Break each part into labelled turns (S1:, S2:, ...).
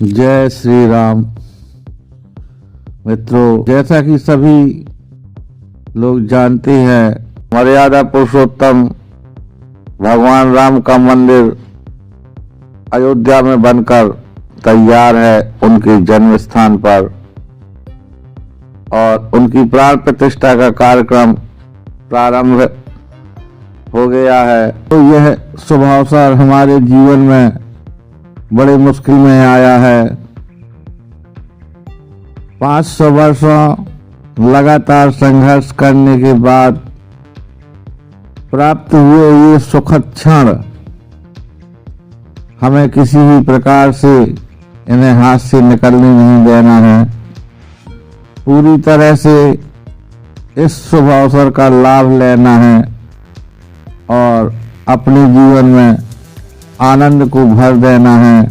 S1: जय श्री राम। मित्रों, जैसा कि सभी लोग जानते हैं, मर्यादा पुरुषोत्तम भगवान राम का मंदिर अयोध्या में बनकर तैयार है उनके जन्म स्थान पर, और उनकी प्राण प्रतिष्ठा का कार्यक्रम प्रारंभ हो गया है। तो यह शुभ अवसर हमारे जीवन में बड़े मुश्किल में आया है। 500 वर्षों लगातार संघर्ष करने के बाद प्राप्त हुए ये सुखद क्षण हमें किसी भी प्रकार से इन्हें हाथ से निकलने नहीं देना है। पूरी तरह से इस शुभ अवसर का लाभ लेना है और अपने जीवन में आनंद को भर देना है।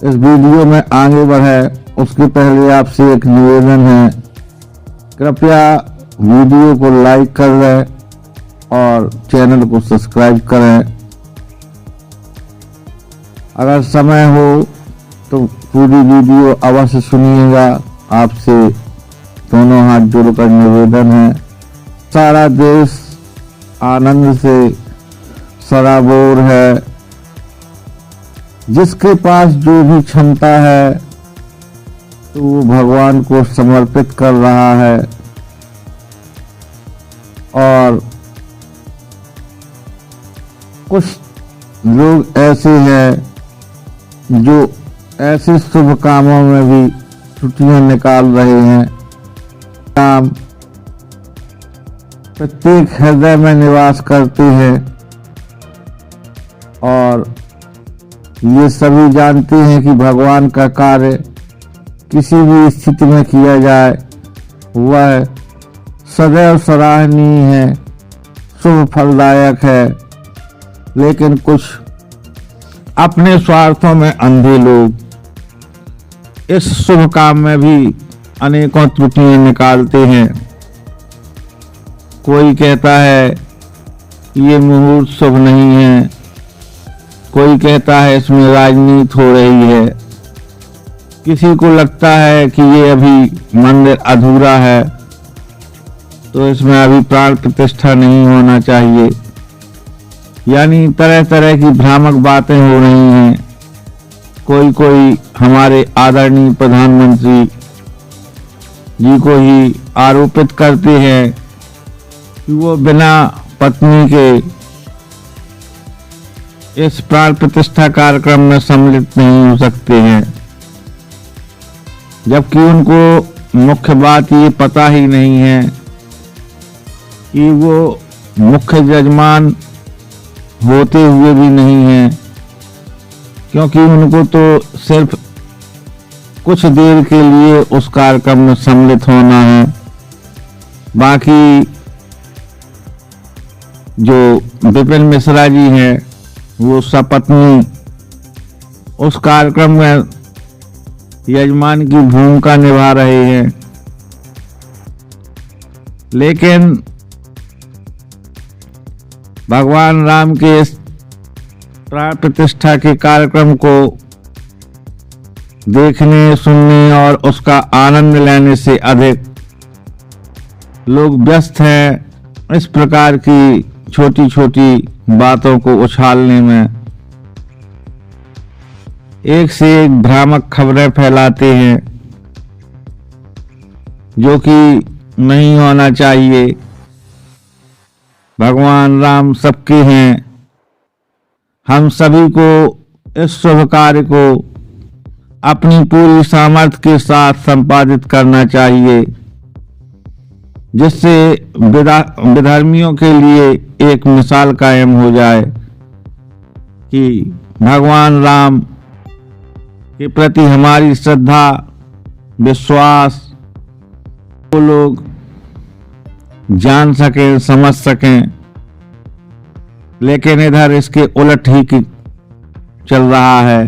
S1: इस वीडियो में आगे बढ़े उसके पहले आपसे एक निवेदन है, कृपया वीडियो को लाइक कर दें और चैनल को सब्सक्राइब करें। अगर समय हो तो पूरी वीडियो अवश्य सुनिएगा। आपसे दोनों हाथ जोड़कर निवेदन है। सारा देश आनंद से सराबोर है। जिसके पास जो भी क्षमता है तो वो भगवान को समर्पित कर रहा है, और कुछ लोग ऐसे हैं जो ऐसे शुभ कामों में भी छुट्टियां निकाल रहे हैं। काम प्रत्येक हृदय में निवास करते हैं और ये सभी जानते हैं कि भगवान का कार्य किसी भी स्थिति में किया जाए वह सदैव सराहनीय है, शुभ फलदायक है। लेकिन कुछ अपने स्वार्थों में अंधे लोग इस शुभ काम में भी अनेकों त्रुटियां निकालते हैं। कोई कहता है ये मुहूर्त शुभ नहीं है, कोई कहता है इसमें राजनीति हो रही है, किसी को लगता है कि ये अभी मंदिर अधूरा है तो इसमें अभी प्राण प्रतिष्ठा नहीं होना चाहिए। यानी तरह तरह की भ्रामक बातें हो रही हैं। कोई हमारे आदरणीय प्रधानमंत्री जी को ही आरोपित करते हैं कि वो बिना पत्नी के इस प्राण प्रतिष्ठा कार्यक्रम में सम्मिलित नहीं हो सकते हैं, जबकि उनको मुख्य बात ये पता ही नहीं है कि वो मुख्य यजमान होते हुए भी नहीं है, क्योंकि उनको तो सिर्फ कुछ देर के लिए उस कार्यक्रम में सम्मिलित होना है। बाकी जो विपिन मिश्रा जी हैं वो सपत्नी उस कार्यक्रम में यजमान की भूमिका निभा रहे हैं। लेकिन भगवान राम के इस प्राण प्रतिष्ठा के कार्यक्रम को देखने, सुनने और उसका आनंद लेने से अधिक लोग व्यस्त हैं इस प्रकार की छोटी छोटी बातों को उछालने में। एक से एक भ्रामक खबरें फैलाते हैं जो कि नहीं होना चाहिए। भगवान राम सबके हैं। हम सभी को इस शुभ कार्य को अपनी पूरी सामर्थ्य के साथ संपादित करना चाहिए, जिससे विधर्मियों के लिए एक मिसाल कायम हो जाए कि भगवान राम के प्रति हमारी श्रद्धा, विश्वास वो लोग जान सकें, समझ सकें। लेकिन इधर इसके उलट ही चल रहा है।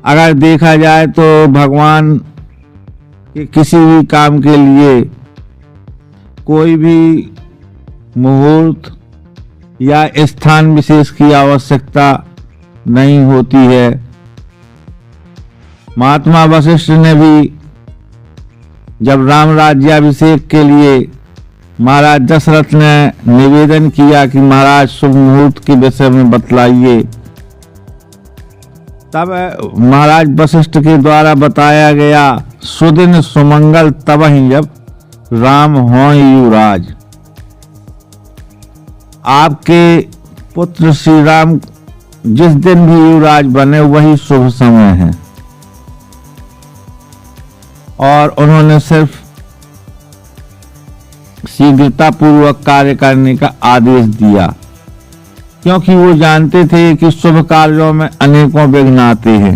S1: अगर देखा जाए तो भगवान के किसी भी काम के लिए कोई भी मुहूर्त या स्थान विशेष की आवश्यकता नहीं होती है। महात्मा वशिष्ठ ने भी जब राम राज्याभिषेक के लिए महाराज दशरथ ने निवेदन किया कि महाराज शुभ मुहूर्त के विषय में बतलाइए, तब महाराज वशिष्ठ के द्वारा बताया गया सुदिन सुमंगल तबहि जब राम हों युवराज। आपके पुत्र श्री राम जिस दिन भी युवराज बने वही शुभ समय है। और उन्होंने सिर्फ शीघ्रता पूर्वक कार्य करने का आदेश दिया, क्योंकि वो जानते थे कि शुभ कार्यों में अनेकों विघ्न आते हैं।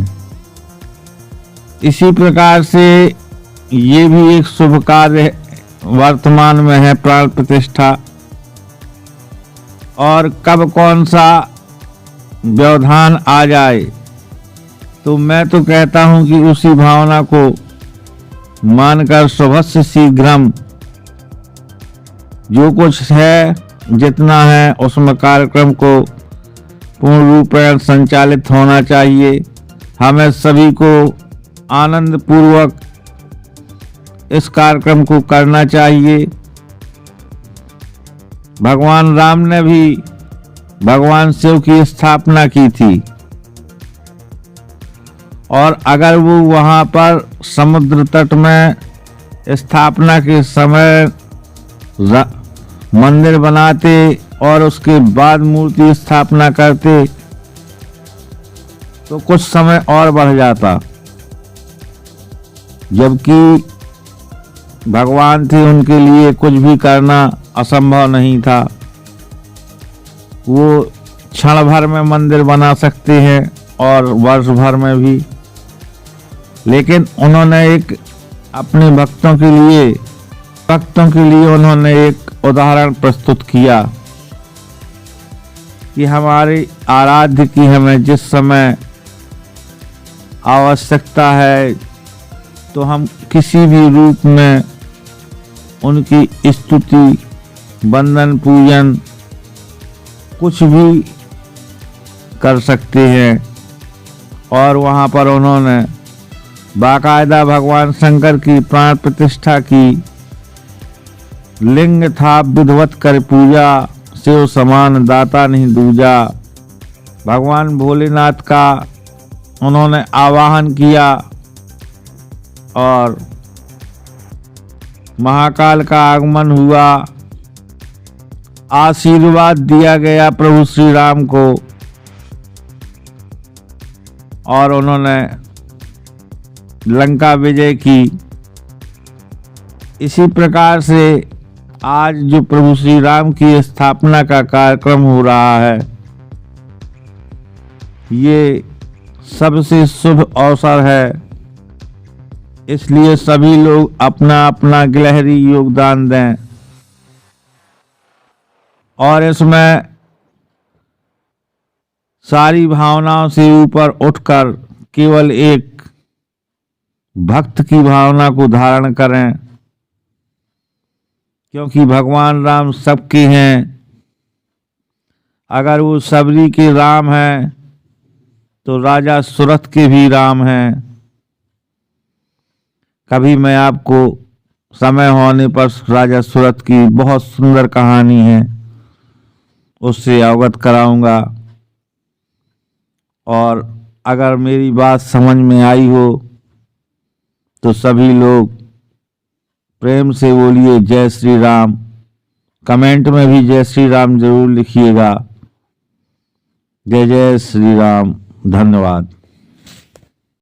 S1: इसी प्रकार से ये भी एक शुभ कार्य वर्तमान में है, प्राण प्रतिष्ठा। और कब कौन सा व्यवधान आ जाए तो मैं तो कहता हूं कि उसी भावना को मानकर शुभस्य शीघ्रम, जो कुछ है जितना है उसमें कार्यक्रम को पूर्ण रूप में संचालित होना चाहिए। हमें सभी को आनंद पूर्वक इस कार्यक्रम को करना चाहिए। भगवान राम ने भी भगवान शिव की स्थापना की थी, और अगर वो वहां पर समुद्र तट में स्थापना के समय मंदिर बनाते और उसके बाद मूर्ति स्थापना करते तो कुछ समय और बढ़ जाता। जबकि भगवान थे, उनके लिए कुछ भी करना असंभव नहीं था। वो क्षण भर में मंदिर बना सकते हैं और वर्ष भर में भी, लेकिन उन्होंने एक अपने भक्तों के लिए उन्होंने एक उदाहरण प्रस्तुत किया कि हमारे आराध्य की हमें जिस समय आवश्यकता है तो हम किसी भी रूप में उनकी स्तुति, वंदन, पूजन कुछ भी कर सकते हैं। और वहाँ पर उन्होंने बाकायदा भगवान शंकर की प्राण प्रतिष्ठा की, लिंग था विधवत कर पूजा, शिव समान दाता नहीं दूजा। भगवान भोलेनाथ का उन्होंने आवाहन किया और महाकाल का आगमन हुआ। आशीर्वाद दिया गया प्रभु श्री राम को और उन्होंने लंका विजय की। इसी प्रकार से आज जो प्रभु श्री राम की स्थापना का कार्यक्रम हो रहा है, ये सबसे शुभ अवसर है। इसलिए सभी लोग अपना अपना गिलहरी योगदान दें और इसमें सारी भावनाओं से ऊपर उठकर केवल एक भक्त की भावना को धारण करें, क्योंकि भगवान राम सबके हैं। अगर वो सबरी के राम हैं तो राजा सुरथ के भी राम हैं। कभी मैं आपको समय होने पर राजा सुरथ की बहुत सुंदर कहानी है, उससे अवगत कराऊंगा। और अगर मेरी बात समझ में आई हो तो सभी लोग प्रेम से बोलिए जय श्री राम। कमेंट में भी जय श्री राम जरूर लिखिएगा। जय जय श्री राम। धन्यवाद।